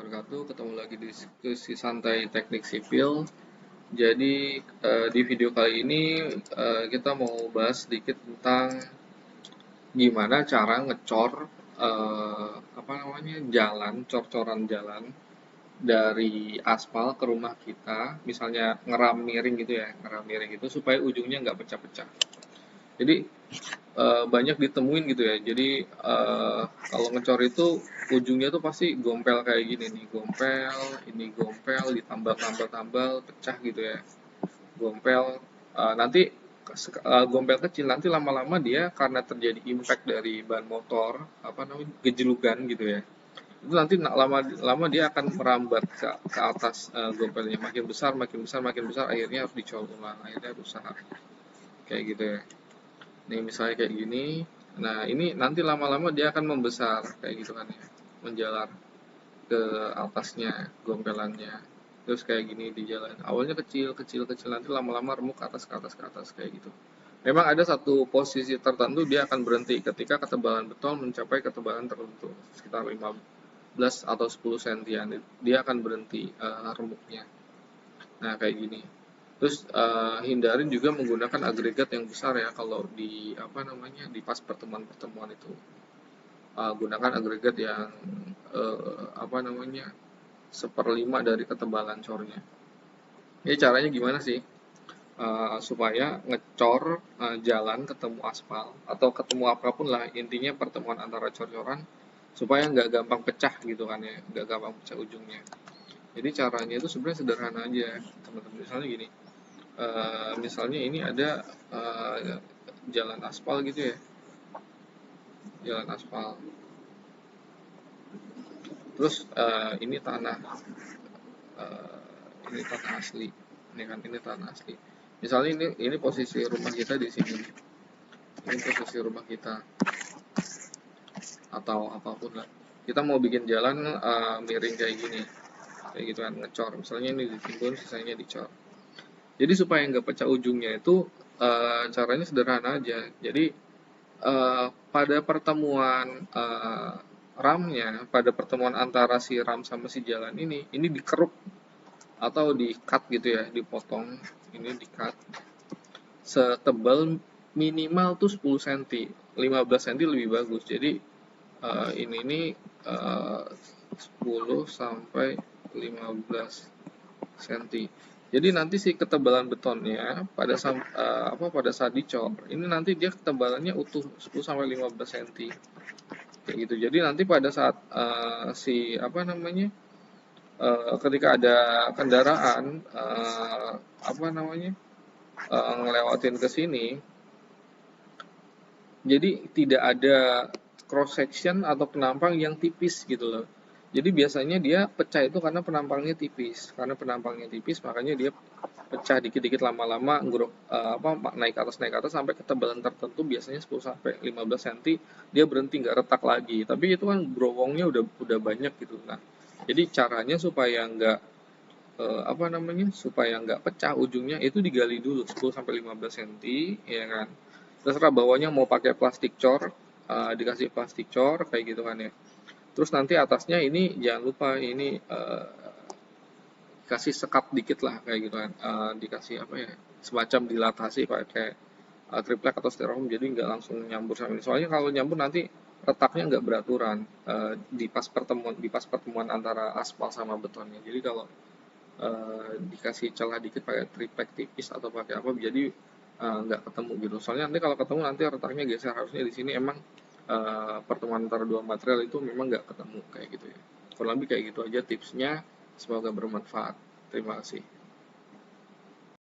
wabarakatuh. Ketemu lagi di diskusi santai teknik sipil. Jadi di video kali ini kita mau bahas sedikit tentang gimana cara ngecor jalan, cor-coran jalan dari aspal ke rumah kita. Misalnya ngeram miring gitu ya, ngeram miring itu supaya ujungnya nggak pecah-pecah. Jadi banyak ditemuin gitu ya. Jadi kalau ngecor itu ujungnya tuh pasti gompel kayak gini nih, gompel, ini gompel, ditambal-tambal-tambal, pecah gitu ya. Gompel, nanti gompel kecil nanti lama-lama dia karena terjadi impact dari ban motor, apa namanya, gejlugan gitu ya. Itu nanti lama-lama dia akan merambat ke atas gompelnya, makin besar, makin besar, makin besar, akhirnya harus dicor ulang, akhirnya rusak kayak gitu ya. Nih misalnya kayak gini. Nah, ini nanti lama-lama dia akan membesar kayak gitu kan ya. Menjalar ke atasnya gompelannya. Terus kayak gini di jalan. Awalnya kecil, kecil, kecil, nanti lama-lama remuk ke atas, ke atas, ke atas kayak gitu. Memang ada satu posisi tertentu dia akan berhenti ketika ketebalan beton mencapai ketebalan tertentu, sekitar 15 atau 10 sentian. Dia akan berhenti remuknya. Nah, kayak gini. Terus hindarin juga menggunakan agregat yang besar ya kalau di apa namanya di pas pertemuan-pertemuan itu. Gunakan agregat yang apa namanya seperlima dari ketebalan cornya. Ini caranya gimana sih? Supaya ngecor jalan ketemu aspal atau ketemu apapun lah, intinya pertemuan antara cor-coran supaya nggak gampang pecah gitu kan ya, nggak gampang pecah ujungnya. Jadi caranya itu sebenarnya sederhana aja teman-teman. Misalnya gini, misalnya ini ada jalan aspal gitu ya, jalan aspal. Terus uh, ini tanah asli, ini kan ini tanah asli. Misalnya ini posisi rumah kita di sini, ini posisi rumah kita atau apapun lah. Kita mau bikin jalan miring kayak gitu kan, ngecor. Misalnya ini ditimbun, sisanya dicor. Jadi supaya nggak pecah ujungnya itu caranya sederhana aja. Jadi pada pertemuan ramnya, pada pertemuan antara si ram sama si jalan ini dikeruk atau di-cut gitu ya, dipotong, ini di-cut setebal minimal tuh 10 cm, 15 cm lebih bagus. Jadi ini 10 sampai 15 cm. Jadi nanti si ketebalan betonnya pada saat dicor, ini nanti dia ketebalannya utuh 10 sampai 15 cm. Kayak gitu. Jadi nanti pada saat ketika ada kendaraan ngelewatin ke sini, jadi tidak ada cross section atau penampang yang tipis gitu loh. Jadi biasanya dia pecah itu karena penampangnya tipis. Karena penampangnya tipis makanya dia pecah dikit-dikit lama-lama naik ke atas sampai ketebalan tertentu biasanya 10 sampai 15 cm dia berhenti nggak retak lagi. Tapi itu kan growongnya udah banyak gitu. Nah, jadi caranya supaya nggak pecah ujungnya itu digali dulu 10 sampai 15 cm ya kan. Terserah bawahnya mau pakai plastik cor, dikasih plastik cor kayak gitu kan ya. Terus nanti atasnya ini jangan lupa ini kasih sekat dikit lah kayak gitu kan. Dikasih semacam dilatasi pakai triplek atau styrofoam jadi nggak langsung nyambur sama ini. Soalnya kalau nyambur nanti retaknya nggak beraturan di pas pertemuan antara aspal sama betonnya. Jadi kalau dikasih celah dikit pakai triplek tipis atau pakai apa jadi nggak ketemu gitu. Soalnya nanti kalau ketemu nanti retaknya geser, harusnya di sini emang pertemuan antara dua material itu memang nggak ketemu kayak gitu ya. Kurang lebih kayak gitu aja tipsnya. Semoga bermanfaat. Terima kasih.